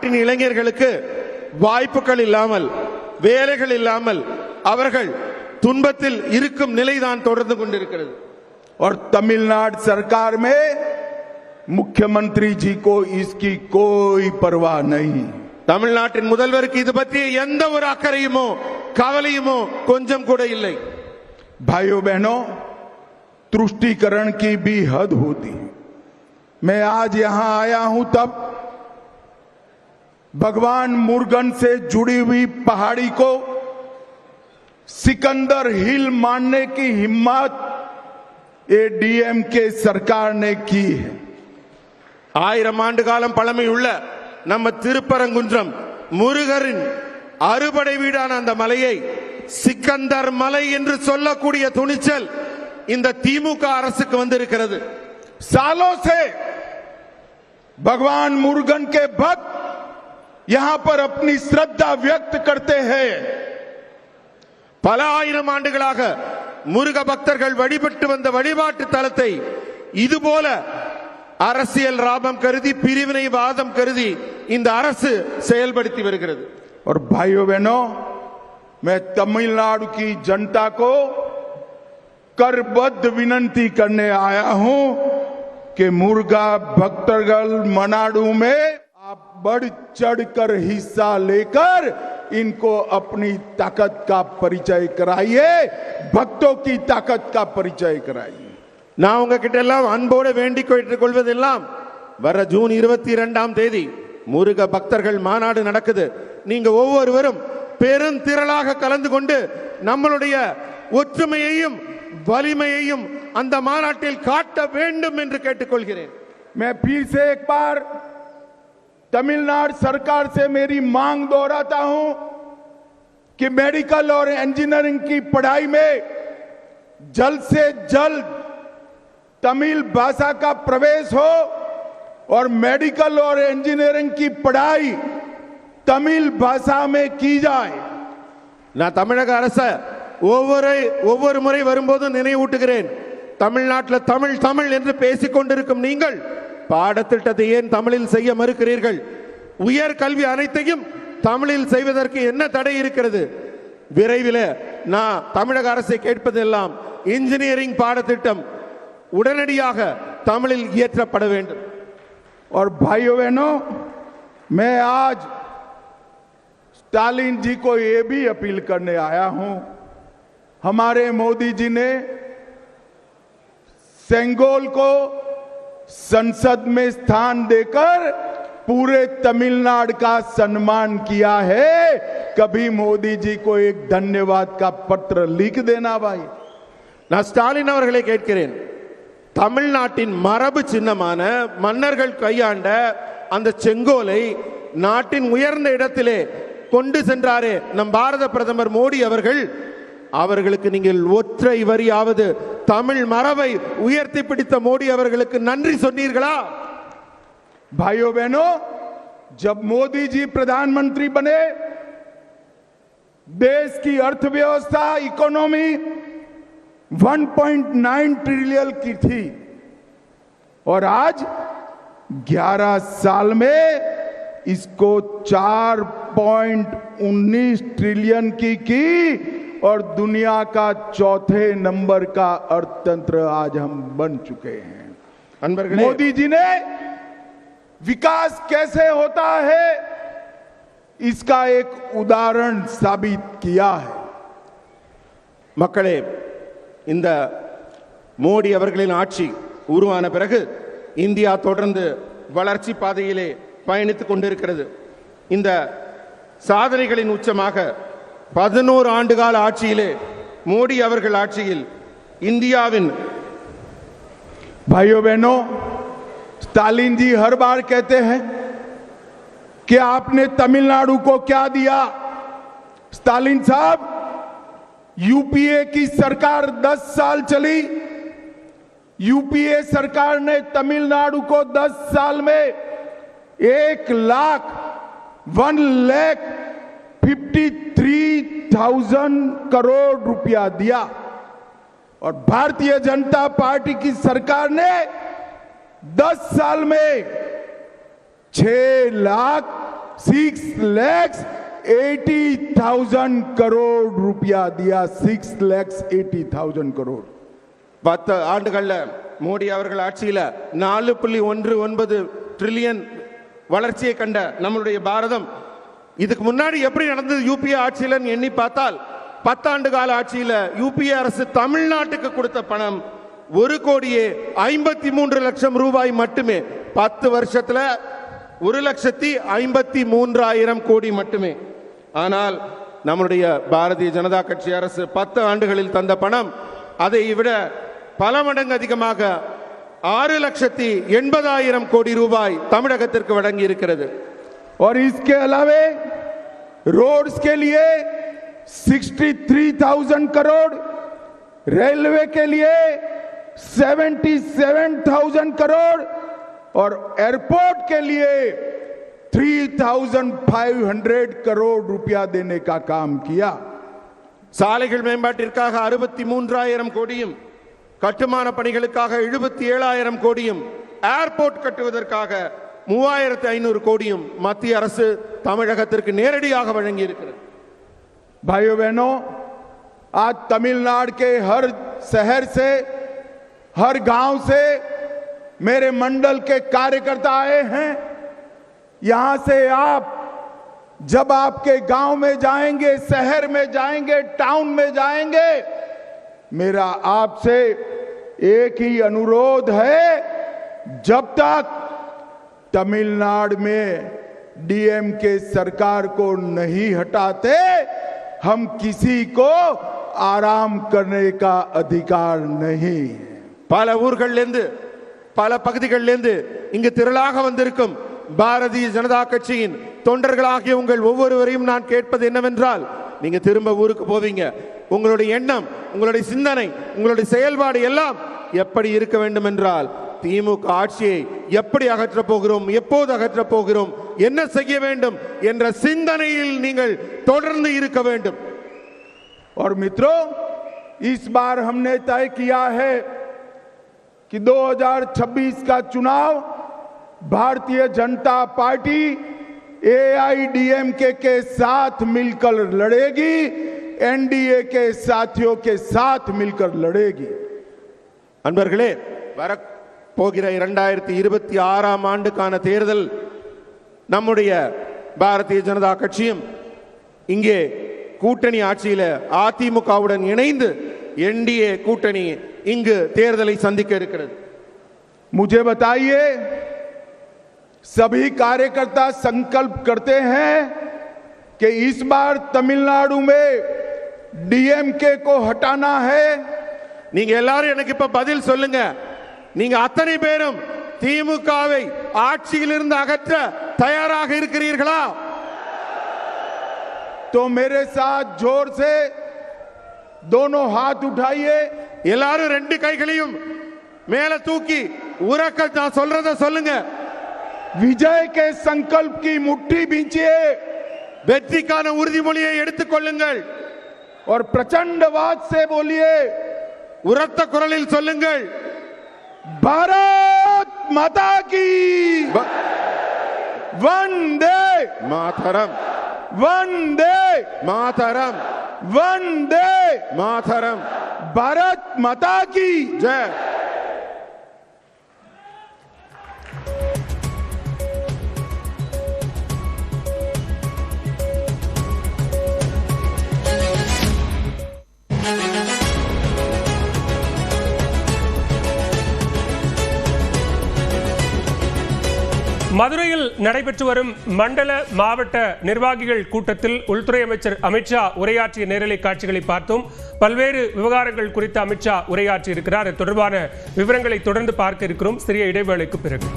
நாட்டின் இளைஞர்களுக்கு வாய்ப்புகள் இல்லாமல் வேலைகள் இல்லாமல் அவர்கள் துன்பத்தில் இருக்கும் நிலைதான் தொடர்ந்து கொண்டிருக்கிறது. और तमिलनाडु सरकार में मुख्यमंत्री जी को इसकी कोई परवाह नहीं. தமிழ்நாட்டின் முதல்வருக்கு இது பற்றிய எந்த ஒரு அக்கறையுமோ கவலையுமோ கொஞ்சம் கூட இல்லை. भाइयों बहनों, तुष्टीकरण की भी हद होती है. मैं आज यहां आया हूं तब भगवान मुर्गन से जुड़ी हुई पहाड़ी को सिकंदर हिल मानने की हिम्मत डीएमके सरकार ने की है. 1000 ஆண்டு காலம் பழமையுள்ள நம்ம திருப்பரங்குன்றம் முருகரின் அறுபடை வீடான அந்த மலையை சிக்கந்தர் மலை என்று சொல்லக்கூடிய துணிச்சல் இந்த திமுக அரசுக்கு வந்திருக்கிறது. सालों से भगवान मुर्गन के भक्त यहां पर अपनी श्रद्धा व्यक्त करते हैं. பல ஆயிரம் ஆண்டுகளாக முருக பக்தர்கள் வழிபட்டு வந்த வழிபாட்டு தலத்தை இதுபோல அரசியல் லாபம் கருதி பிரிவினை வாதம் கருதி இந்த அரசு செயல்படுத்தி வருகிறது. और भाइयों बहनों, मैं तमिलनाडु की जनता को करबद्ध विनती करने आया हूं कि मुर्गा भक्तगल मनाडू में आप बढ़ चढ़कर हिस्सा लेकर इनको अपनी ताकत का परिचय कराइए, भक्तों की ताकत का परिचय कराइए. நான் உங்ககிட்ட எல்லாம் அன்போடு வேண்டிக் கொள்வதெல்லாம் வர ஜூன் 22ஆம் தேதி முருக பக்தர்கள் மாநாடு நடக்குது. நீங்க ஒவ்வொருவரும் பெருந்திரளாக கலந்து கொண்டு நம்மளுடைய ஒற்றுமையையும் வலிமையையும் அந்த மாநாட்டில் காட்ட வேண்டும் என்று கேட்டுக்கொள்கிறேன். मैं फिर से एक बार तमिलनाडु सरकार से मेरी मांग दोहराता हूं कि मेडिकल और इंजीनियरिंग की पढ़ाई में जल्द से जल्द तमिल भाषा का प्रवेश हो और मेडिकल और इंजीनियरिंग की पढ़ाई तमिल भाषा में की जाए. நான் தமிழக அரசு ஒவ்வொரு முறை வரும்போது நினைவூட்டுகிறேன். தமிழ்நாட்டில் தமிழ் தமிழ் என்று பேசிக் கொண்டிருக்கும் நீங்கள் பாடத்திட்டத்தை ஏன் தமிழில் செய்ய மறுக்கிறீர்கள்? உயர் கல்வி அனைத்தையும் தமிழில் செய்வதற்கு என்ன தடை இருக்கிறது? விரைவில் நான் தமிழக அரசை கேட்பதெல்லாம் இன்ஜினியரிங் பாடத்திட்டம் உடனடியாக தமிழில் இயற்றப்பட வேண்டும். और भाइयों बहनों, मैं आज स्टालिन जी को यह भी अपील करने आया हूं. हमारे मोदी जी ने सेंगोल को संसद में स्थान देकर पूरे तमिलनाडु का सम्मान किया है. कभी मोदी जी को एक धन्यवाद का पत्र लिख देना भाई. நான் ஸ்டாலின் அவர்களை கேட்கிறேன், தமிழ்நாட்டின் மரபு சின்னமான மன்னர்கள் கையாண்ட அந்த செங்கோலை நாட்டின் உயர்ந்த இடத்திலே கொண்டு சென்றாரே நம் பாரத பிரதமர் மோடி அவர்கள், அவர்களுக்கு நீங்கள் ஒற்றை வரியாவது தமிழ் மரபை உயர்த்தி பிடித்த மோடி அவர்களுக்கு நன்றி சொன்னீர்களா? भाइयों बहनों, जब मोदी जी प्रधानमंत्री बने देश की अर्थव्यवस्था इकोनॉमी 1.9 ट्रिलियन की थी और आज 11 साल में इसको 4.19 ट्रिलियन की और दुनिया का चौथे नंबर का अर्थतंत्र आज हम बन चुके हैं. मोदी जी ने विकास कैसे होता है इसका एक उदाहरण साबित किया है. மக்களே, இந்த மோடி அவர்களின் ஆட்சி உருவான பிறகு இந்தியா தொடர்ந்து வளர்ச்சி பாதையிலே பயணித்துக் கொண்டிருக்கிறது. இந்த சாதனைகளின் உச்சமாக 11 ஆண்டுகால ஆட்சியிலே மோடி அவர்கள் ஆட்சியில் இந்தியாவின் भाइयों बहनों, स्टालिन जी हर बार कहते हैं कि आपने तमिलनाडु को क्या दिया. स्टालिन साहब, यूपीए की सरकार 10 साल चली. यूपीए सरकार ने तमिलनाडु को 10 साल में 1,53,000 करोड़ रुपया दिया और भारतीय जनता पार्टी की सरकार ने 10 साल में 6,00,000 6,80,000 करोड़ रुपया दिया। 6,80,000 करोड़। 10 ஆண்டுகள்ல மோடி அவர்கள் ஆட்சியில 4.19 ட்ரில்லியன் வளர்ச்சியை கண்ட நம்மளுடைய பாரதம் இதுக்கு முன்னாடி எப்படி நடந்தது யூபிஏ ஆட்சியில எண்ணி பார்த்தால் 10 ஆண்டு கால ஆட்சியில யூபிஏ அரசு தமிழ்நாட்டுக்கு கொடுத்த பணம் 1,53,00,000 ரூபாய் மட்டுமே. 10 வருஷத்துல 1,53,000 கோடி மட்டுமே. ஆனால் நம்முடைய பாரதிய ஜனதா கட்சி அரசு 10 ஆண்டுகளில் தந்த பணம் அதை விட பல மடங்கு அதிகமாக 6,80,000 கோடி ரூபாய் தமிழகத்திற்கு வழங்கி இருக்கிறது. और इसके अलावे रोड्स के लिए 63,000 करोड़, रेलवे के लिए 77,000 करोड़ और एयरपोर्ट के लिए 3,500 करोड़ रुपया देने का काम किया. சாலைகள் மேம்பாட்டிற்காக 63,000 கோடியும் கட்டுமான பணிகளுக்காக 77,000 கோடியும் ஏர்போர்ட் கட்டுவதற்காக 3,500 கோடியும் மத்திய அரசு தமிழகத்திற்கு நேரடியாக வழங்கி இருக்கிறது. भाइयों बहनों, आज तमिलनाडु के हर शहर से, हर गांव से मेरे मंडल के कार्यकर्ता आए हैं. यहां से आप जब आपके गांव में जाएंगे, शहर में जाएंगे, टाउन में जाएंगे, मेरा आपसे एक ही अनुरोध है, जब तक तमिलनाडु में डीएमके सरकार को नहीं हटाते हम किसी को आराम करने का अधिकार नहीं. பல ஊர்களிலிருந்து பல பகுதிகளிலிருந்து இங்கு திரளாக வந்திருக்கும் பாரதிய ஜனதா கட்சியின் தொண்டர்களாகிய உங்கள் ஒவ்வொருவரையும் நான் கேட்பது என்னவென்றால், நீங்க திரும்ப ஊருக்கு போவீங்க, உங்களுடைய எண்ணம், உங்களுடைய சிந்தனை, உங்களுடைய செயல்பாடு எல்லாம் எப்படி இருக்க வேண்டும் என்றால், திமுக ஆட்சியை எப்படி அகற்றப் போகிறோம், எப்போது அகற்றப் போகிறோம், என்ன செய்ய வேண்டும் என்ற சிந்தனையில் நீங்கள் தொடர்ந்து இருக்க வேண்டும். और मित्रों, इस बार हमने तय किया है कि 2026 का चुनाव भारतीय जनता पार्टी एआईडीएमके के साथ मिलकर लड़ेगी, एनडीए के साथियों के साथ मिलकर लड़ेगी. அன்பர்களே, வரப்போகிற 2026 ஆண்டுக்கான தேர்தல் நம்முடைய பாரதிய ஜனதா கட்சியும் இங்கே கூட்டணி ஆட்சியில அதிமுகவுடன் இணைந்து एनडीए கூட்டணி இங்கு தேர்தலை சந்திக்க இருக்கிறது. मुझे बताइए, सभी कार्यकर्ता संकल्प करते हैं कि इस बार तमिलनाडु में डीएमके को हटाना है. நீங்க எல்லாரும் எனக்கு இப்ப பதில் சொல்லுங்க. நீங்க அத்தனை பேரும் திமுகவை ஆட்சியிலிருந்து அகற்ற தயாராக இருக்கிறீர்களா? तो मेरे साथ जोर से दोनों हाथ उठाइए. எல்லாரும் ரெண்டு கைகளையும் மேல தூக்கி உரக்க நான் சொல்றத சொல்லுங்க. विजय के संकल्प की मुट्ठी बींचिए. வெற்றிக்கான உறுதிமொழியை எடுத்துக் கொள்ளுங்கள். और प्रचंडवाद से बोलिए. உரத்த குரலில் சொல்லுங்கள். भारत माता की वंदे मातरम, वंदे मातरम, वंदे मातरम. भारत माता की जय. மதுரையில் நடைபெற்று வரும் மண்டல மாவட்ட நிர்வாகிகள் கூட்டத்தில் உள்துறை அமைச்சர் அமித்ஷா உரையாற்றிய நேரலை காட்சிகளை பார்த்தோம். பல்வேறு விவகாரங்கள் குறித்து அமித்ஷா உரையாற்றி இருக்கிறார். அது தொடர்பான விவரங்களை தொடர்ந்து பார்க்க இருக்கிறோம் சிறிய இடைவேளைக்கு பிறகு.